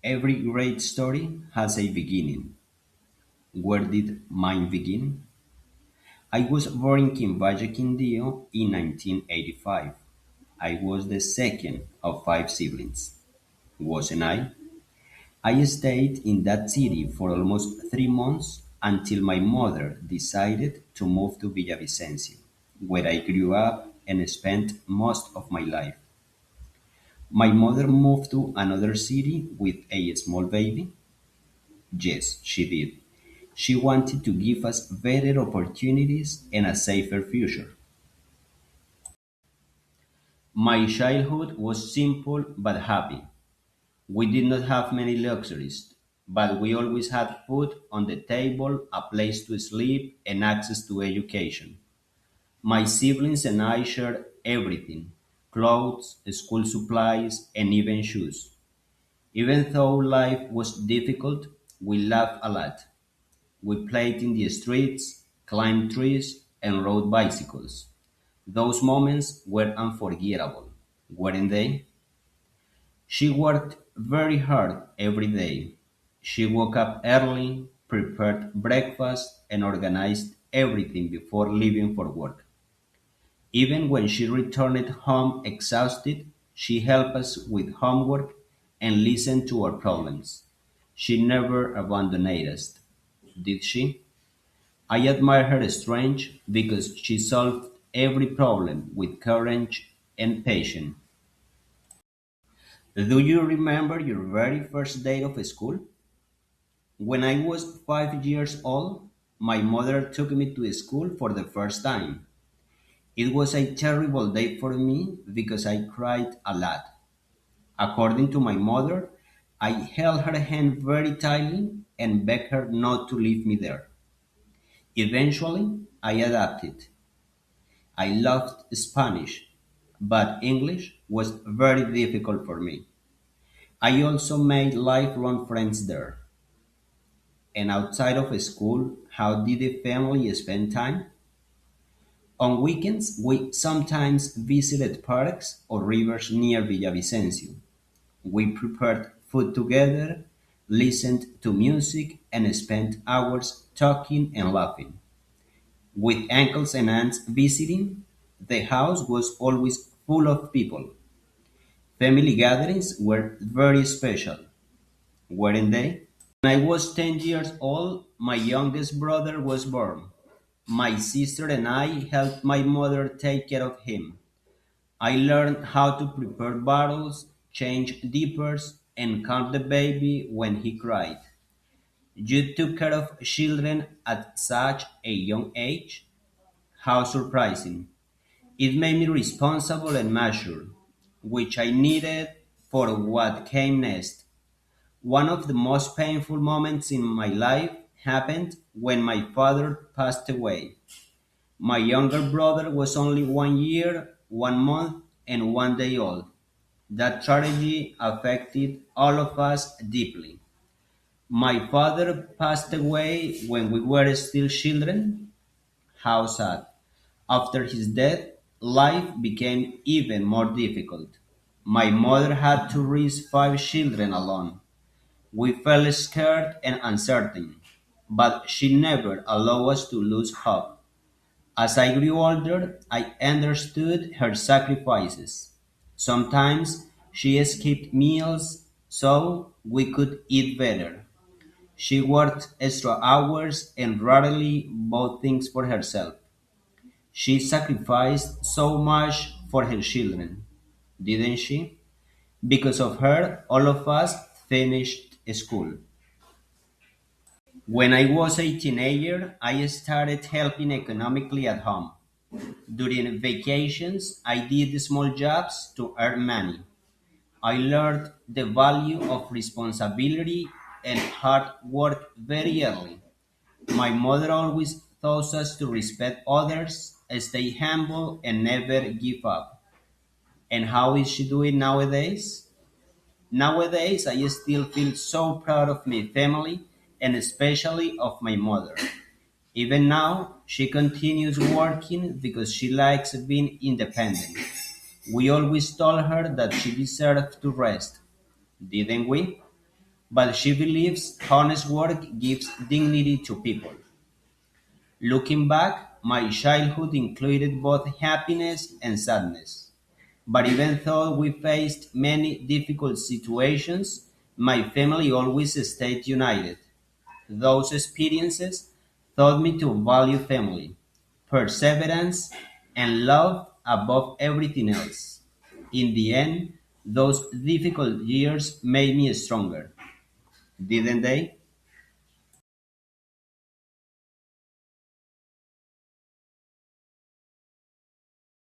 Every great story has a beginning. Where did mine begin? I was born in Quimbaja, Quindío in 1985. I was the second of five siblings, wasn't I? I stayed in that city for almost 3 months until my mother decided to move to Villavicencio, where I grew up and spent most of my life. My mother moved to another city with a small baby. Yes, she did. She wanted to give us better opportunities and a safer future. My childhood was simple but happy. We did not have many luxuries, but we always had food on the table, a place to sleep, and access to education. My siblings and I shared everything: clothes, school supplies, and even shoes. Even though life was difficult, we laughed a lot. We played in the streets, climbed trees, and rode bicycles. Those moments were unforgettable, weren't they? She worked very hard every day. She woke up early, prepared breakfast, and organized everything before leaving for work. Even when she returned home exhausted, she helped us with homework and listened to our problems. She never abandoned us, did she? I admire her strength because she solved every problem with courage and patience. Do you remember your very first day of school? When I was 5 years old, my mother took me to school for the first time. It was a terrible day for me because I cried a lot. According to my mother, I held her hand very tightly and begged her not to leave me there. Eventually, I adapted. I loved Spanish, but English was very difficult for me. I also made lifelong friends there. And outside of school, how did the family spend time? On weekends, we sometimes visited parks or rivers near Villavicencio. We prepared food together, listened to music, and spent hours talking and laughing. With uncles and aunts visiting, the house was always full of people. Family gatherings were very special, weren't they? When I was 10 years old, my youngest brother was born. My sister and I helped my mother take care of him. I learned how to prepare bottles, change diapers, and count the baby when he cried. You took care of children at such a young age? How surprising. It made me responsible and mature, which I needed for what came next. One of the most painful moments in my life happened when my father passed away. My younger brother was only 1 year, 1 month, and 1 day old. That tragedy affected all of us deeply. My father passed away when we were still children. How sad. After his death, life became even more difficult. My mother had to raise five children alone. We felt scared and uncertain, but she never allowed us to lose hope. As I grew older, I understood her sacrifices. Sometimes she skipped meals so we could eat better. She worked extra hours and rarely bought things for herself. She sacrificed so much for her children, didn't she? Because of her, all of us finished school. When I was a teenager, I started helping economically at home. During vacations, I did small jobs to earn money. I learned the value of responsibility and hard work very early. My mother always taught us to respect others, stay humble, and never give up. And how is she doing nowadays? Nowadays, I still feel so proud of my family and especially of my mother. Even now, she continues working because she likes being independent. We always told her that she deserved to rest, didn't we? but she believes honest work gives dignity to people. Looking back, my childhood included both happiness and sadness. But even though we faced many difficult situations, my family always stayed united. Those experiences taught me to value family, perseverance, and love above everything else. In the end, those difficult years made me stronger, didn't they?